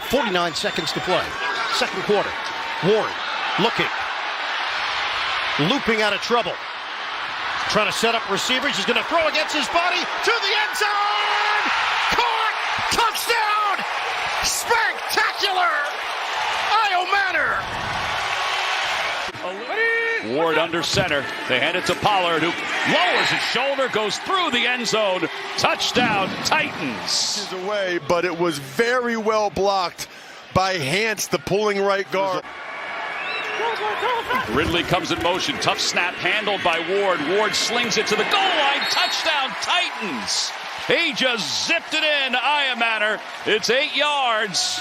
49 seconds to play. Second quarter. Ward looking. Looping out of trouble. Trying to set up receivers. He's going to throw against his body to the end zone. Caught. Touchdown. Spectacular. Io Manor. Ward under center. They hand it to Pollard, who lowers his shoulder, goes through the end zone. Touchdown, Titans. Away, but it was very well blocked by Hance, the pulling right guard. Ridley comes in motion. Tough snap handled by Ward. Ward slings it to the goal line. Touchdown, Titans. He just zipped it in. Io Manor. It's 8 yards.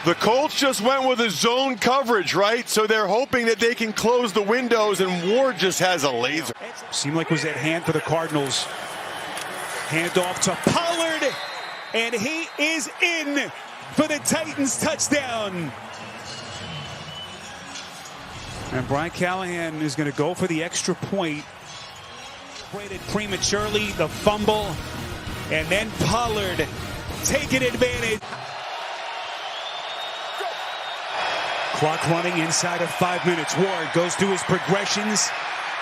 The Colts just went with a zone coverage, right? So they're hoping that they can close the windows, and Ward just has a laser. Seemed like it was at hand for the Cardinals. Hand off to Pollard, and he is in for the Titans touchdown. And Brian Callahan is going to go for the extra point. Braided prematurely, the fumble, and then Pollard taking advantage. Clock running inside of 5 minutes. Ward goes through his progressions.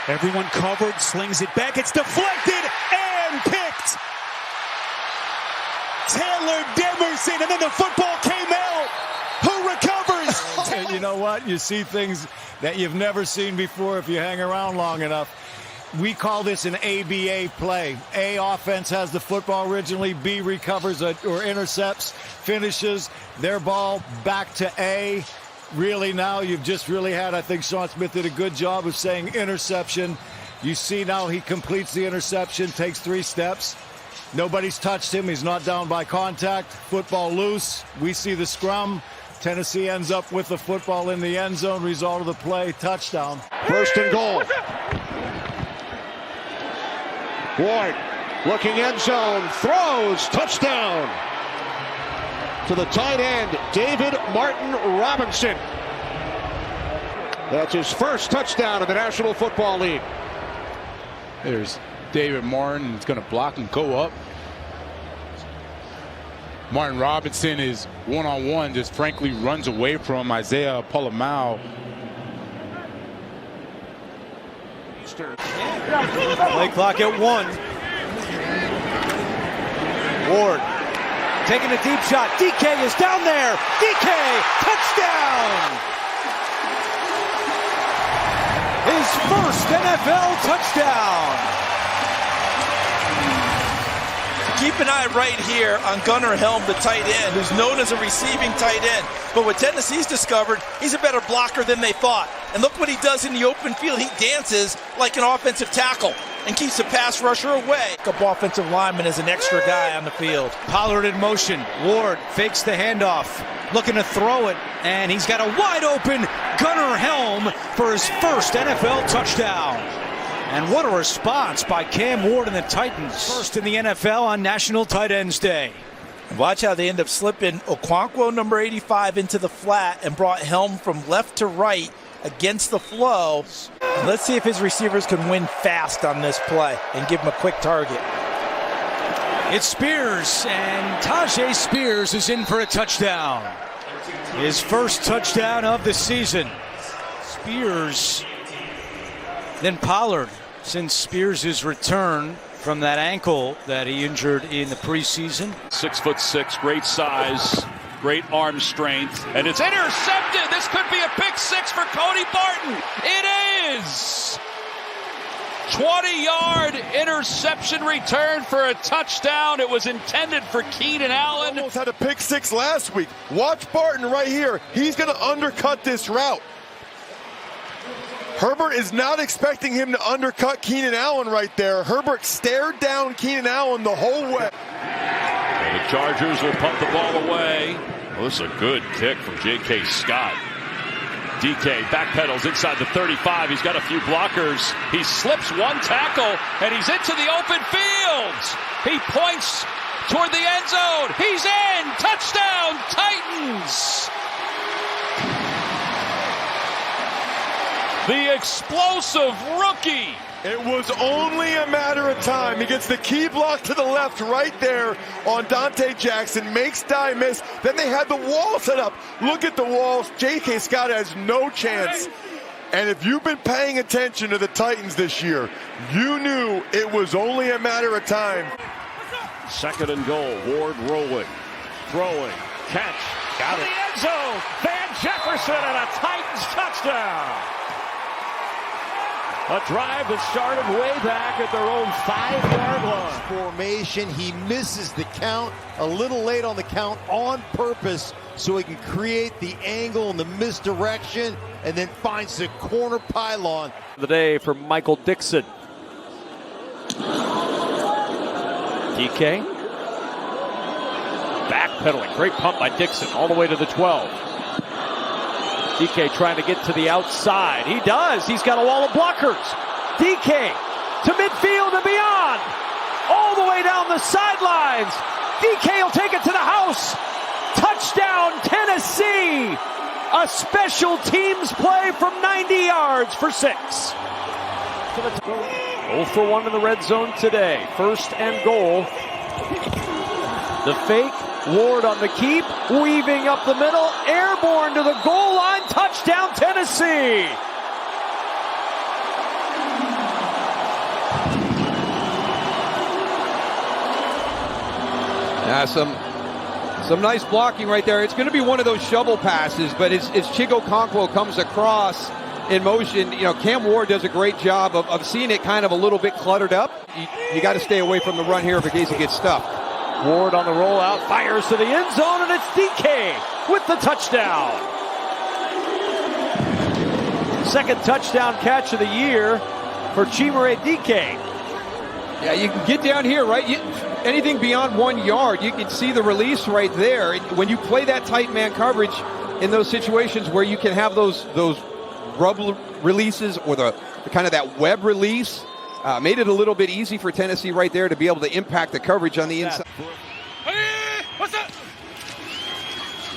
Everyone covered, slings it back. It's deflected and picked. Taylor Demerson, and then the football came out. Who recovers? And you know what? You see things that you've never seen before if you hang around long enough. We call this an ABA play. A, offense has the football originally. B, recovers or intercepts, finishes their ball back to A. Really now you've just really had, I think Sean Smith did a good job of saying interception. You see now he completes the interception, takes 3 steps. Nobody's touched him. He's not down by contact. Football loose. We see the scrum. Tennessee ends up with the football in the end zone. Result of the play, touchdown. First and goal. Ward looking end zone, throws, touchdown. To the tight end, David Martin Robinson. That's his first touchdown in the National Football League. There's David Martin. He's going to block and go up. Martin Robinson is one-on-one, just frankly runs away from Isaiah Polamau. Play clock at 1. Ward taking a deep shot. DK is down there. DK, touchdown! His first NFL touchdown. Keep an eye right here on Gunnar Helm, the tight end, who's known as a receiving tight end. But what Tennessee's discovered, he's a better blocker than they thought. And look what he does in the open field. He dances like an offensive tackle and keeps the pass rusher away. Up offensive lineman is an extra guy on the field. Pollard in motion. Ward fakes the handoff, looking to throw it, and he's got a wide open Gunnar Helm for his first NFL touchdown. And what a response by Cam Ward and the Titans. First in the NFL on National Tight Ends Day. Watch how they end up slipping Okonkwo, number 85, into the flat and brought Helm from left to right against the flow. Let's see if his receivers can win fast on this play and give him a quick target. It's Spears, and Tyjae Spears is in for a touchdown. His first touchdown of the season. Spears, then Pollard, since Spears' return from that ankle that he injured in the preseason. 6'6", great size, great arm strength, and it's intercepted. This could be a pick 6 for Cody Barton. It is. 20-yard interception return for a touchdown. It was intended for Keenan Allen. Almost had a pick 6 last week. Watch Barton right here. He's going to undercut this route. Herbert is not expecting him to undercut Keenan Allen right there. Herbert stared down Keenan Allen the whole way. And the Chargers will pump the ball away. Well, this is a good kick from J.K. Scott. DK backpedals inside the 35. He's got a few blockers. He slips one tackle, and he's into the open field. He points toward the end zone. He's in. Touchdown, Titans. The explosive rookie It was only a matter of time. He gets the key block to the left right there on Dante Jackson, makes Dye miss. Then they had the wall set up. Look at the walls. J.K. Scott has no chance. And if you've been paying attention to the Titans this year, you knew it was only a matter of time. 2nd and goal. Ward rolling, throwing, catch. Got it. The end zone. Van Jefferson and a Titans touchdown. A drive that started way back at their own 5-yard line. Formation. He misses the count a little late on the count on purpose so he can create the angle and the misdirection and then finds the corner pylon. The day for Michael Dixon. DK. Backpedaling. Great pump by Dixon all the way to the 12. DK trying to get to the outside. He does. He's got a wall of blockers. DK to midfield and beyond. All the way down the sidelines. DK will take it to the house. Touchdown, Tennessee. A special teams play from 90 yards for 6. 0 for 1 in the red zone today. 1st and goal. The fake. Ward on the keep, weaving up the middle, airborne to the goal line, touchdown Tennessee! Yeah, some nice blocking right there. It's going to be one of those shovel passes, but as Chigo Okonkwo comes across in motion, you know, Cam Ward does a great job of seeing it kind of a little bit cluttered up. You got to stay away from the run here in case it gets stuffed. Ward on the rollout, fires to the end zone, and it's DK with the touchdown. 2nd touchdown catch of the year for Chimere DK. Yeah, you can get down here, right? Anything beyond 1 yard, you can see the release right there. When you play that tight man coverage in those situations where you can have those rub releases or the kind of that web release, made it a little bit easy for Tennessee right there to be able to impact the coverage on the inside. What's that?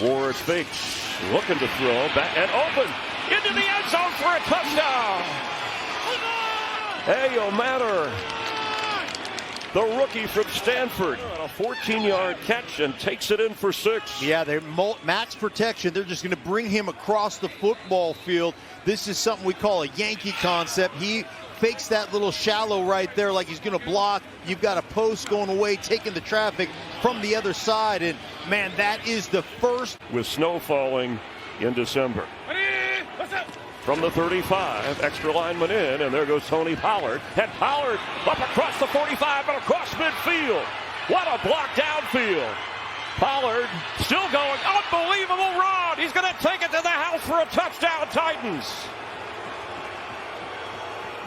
Ward fakes, looking to throw, back and open into the end zone for a touchdown. Ayo Manor, the rookie from Stanford, on a 14-yard catch and takes it in for 6. Yeah, they're max protection. They're just going to bring him across the football field. This is something we call a Yankee concept. He fakes that little shallow right there like he's going to block. You've got a post going away, taking the traffic from the other side. And, man, that is the first. With snow falling in December. From the 35, extra lineman in, and there goes Tony Pollard. And Pollard up across the 45 and across midfield. What a block downfield. Pollard still going. Unbelievable run. He's going to take it to the house for a touchdown, Titans.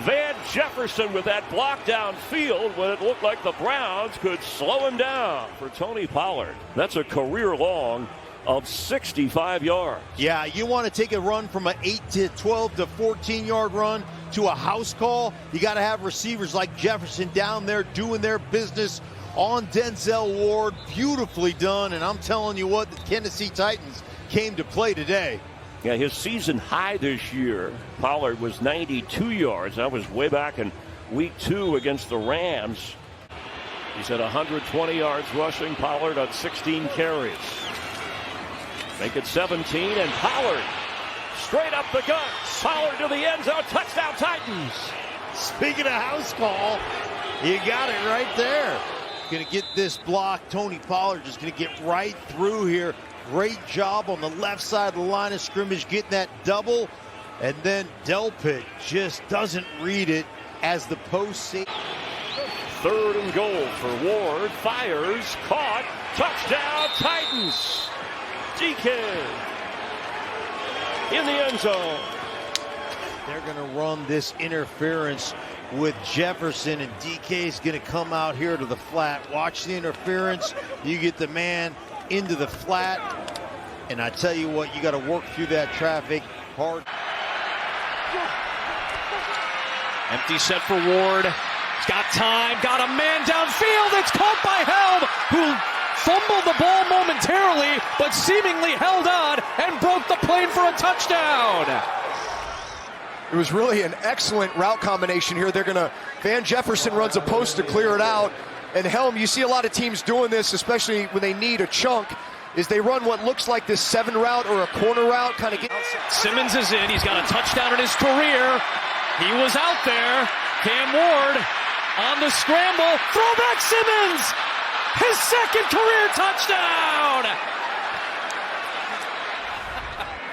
Van Jefferson with that block downfield when it looked like the Browns could slow him down for Tony Pollard. That's a career long of 65 yards. Yeah, you want to take a run from an 8 to 12 to 14-yard run to a house call. You got to have receivers like Jefferson down there doing their business on Denzel Ward. Beautifully done, and I'm telling you what, the Tennessee Titans came to play today. Yeah, his season high this year, Pollard, was 92 yards. That was way back in week 2 against the Rams. He's at 120 yards rushing. Pollard on 16 carries. Make it 17, and Pollard straight up the gut. Pollard to the end zone. Touchdown, Titans. Speaking of house call, you got it right there. Going to get this block. Tony Pollard just going to get right through here. Great job on the left side of the line of scrimmage, getting that double. And then Delpit just doesn't read it as the post. 3rd and goal for Ward. Fires. Caught. Touchdown, Titans. DK in the end zone. They're going to run this interference with Jefferson, and DK is going to come out here to the flat. Watch the interference. You get the man into the flat, and I tell you what, you got to work through that traffic hard. Empty set for Ward. He's got time, got a man downfield. It's caught by Helm, who fumbled the ball momentarily, but seemingly held on and broke the plane for a touchdown. It was really an excellent route combination here. Van Jefferson runs a post to clear it out. And Helm, you see a lot of teams doing this, especially when they need a chunk, is they run what looks like this 7 route or a corner route, kind of get. Simmons is in. He's got a touchdown in his career. He was out there. Cam Ward on the scramble. Throwback Simmons. His second career touchdown.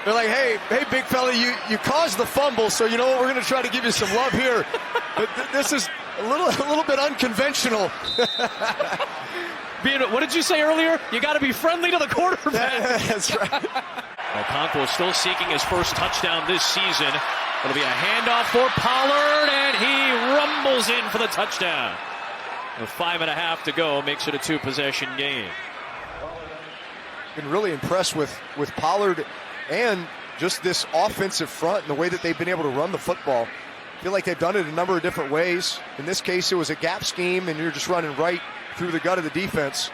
They're like, hey, big fella, you caused the fumble, so you know what? We're going to try to give you some love here. But this is a little bit unconventional. What did you say earlier? You got to be friendly to the quarterback. That's right. Okonkwo still seeking his first touchdown this season. It'll be a handoff for Pollard, and he rumbles in for the touchdown. With 5.5 to go, makes it a 2-possession game. Been really impressed with Pollard and just this offensive front and the way that they've been able to run the football. I feel like they've done it a number of different ways. In this case, it was a gap scheme, and you're just running right through the gut of the defense.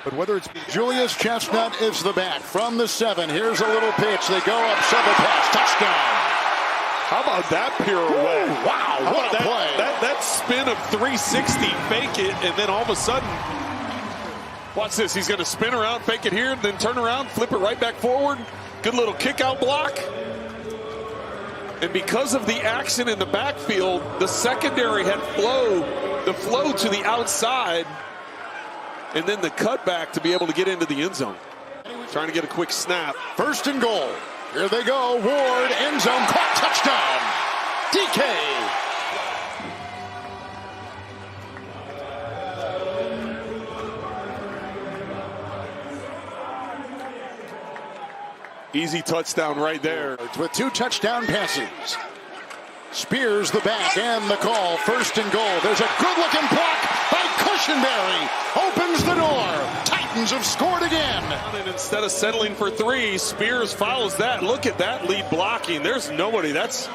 But whether it's Julius Chestnut is the back from the 7. Here's a little pitch. They go up, shovel pass, touchdown. How about that pirouette? Ooh, wow, How what about a play. That spin of 360, fake it, and then all of a sudden, watch this. He's going to spin around, fake it here, then turn around, flip it right back forward. Good little kick out block. And because of the action in the backfield, the secondary had the flow to the outside, and then the cutback to be able to get into the end zone. Trying to get a quick snap. 1st and goal. Here they go. Ward, end zone, caught, touchdown. DK. Easy touchdown right there. With 2 touchdown passes. Spears the back and the call. 1st and goal. There's a good-looking block by Cushenberry. Opens the door. Titans have scored again. And instead of settling for 3, Spears follows that. Look at that lead blocking. There's nobody. That's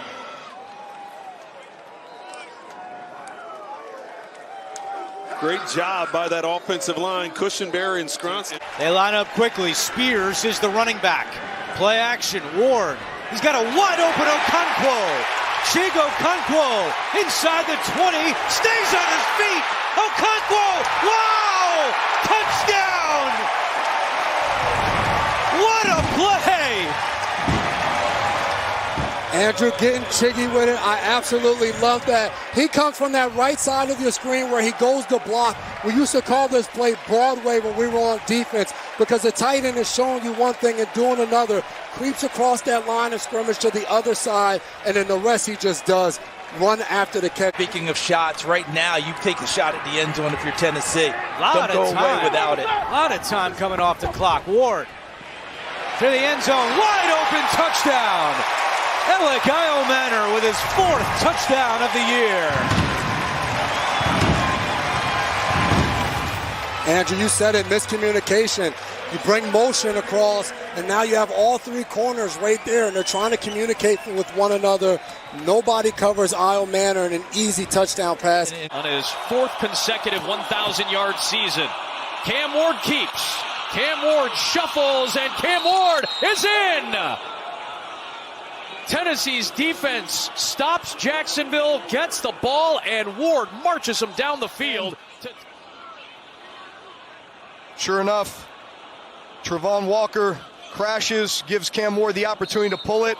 great job by that offensive line. Cushenberry and Skronson. They line up quickly. Spears is the running back. Play action. Ward. He's got a wide open Okonkwo. Chigo Okonkwo inside the 20. Stays on his feet. Okonkwo. Wow! Touchdown! What a play! Andrew getting jiggy with it. I absolutely love that. He comes from that right side of your screen where he goes to block. We used to call this play Broadway when we were on defense because the tight end is showing you one thing and doing another. Creeps across that line of scrimmage to the other side, and then the rest he just does. Run after the catch. Speaking of shots, right now you take a shot at the end zone if you're Tennessee. Don't go away without it. A lot of time coming off the clock. Ward to the end zone. Wide open touchdown. Alec Manor with his 4th touchdown of the year. Andrew, you said it, miscommunication. You bring motion across, and now you have all 3 corners right there, and they're trying to communicate with one another. Nobody covers Isle Manor in an easy touchdown pass. On his 4th consecutive 1,000-yard season, Cam Ward keeps. Cam Ward shuffles, and Cam Ward is in! Tennessee's defense stops Jacksonville, gets the ball, and Ward marches him down the field. Sure enough, Travon Walker crashes, gives Cam Ward the opportunity to pull it.